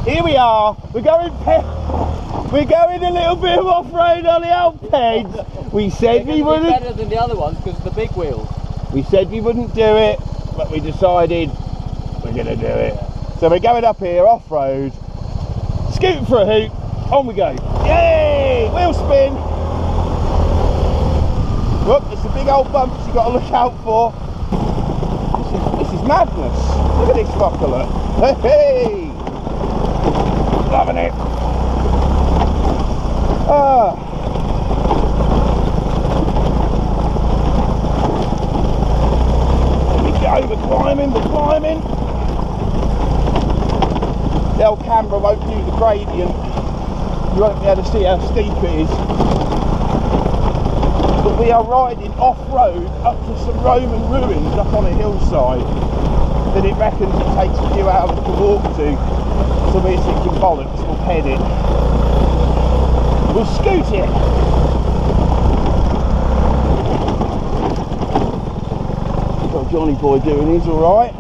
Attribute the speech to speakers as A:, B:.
A: Here we are. We're going a little bit of off-road on the old pegs. We said we wouldn't.
B: Better than the other ones because of the big wheels.
A: We said we wouldn't do it, but we decided we're going to do it. So we're going up here off-road, scooting for a hoot. On we go. Yay! Wheel spin. Whoop! There's some big old bumps you got to look out for. This is madness. Look at this fucker, look. Hey! Loving it. There we go, we're climbing. The old camera won't do the gradient. You won't be able to see how steep it is. But we are riding off-road up to some Roman ruins up on a hillside that it reckons it takes a few hours to walk to. So we're thinking bollocks, we'll head it. We'll scoot it. Got Johnny boy doing his alright.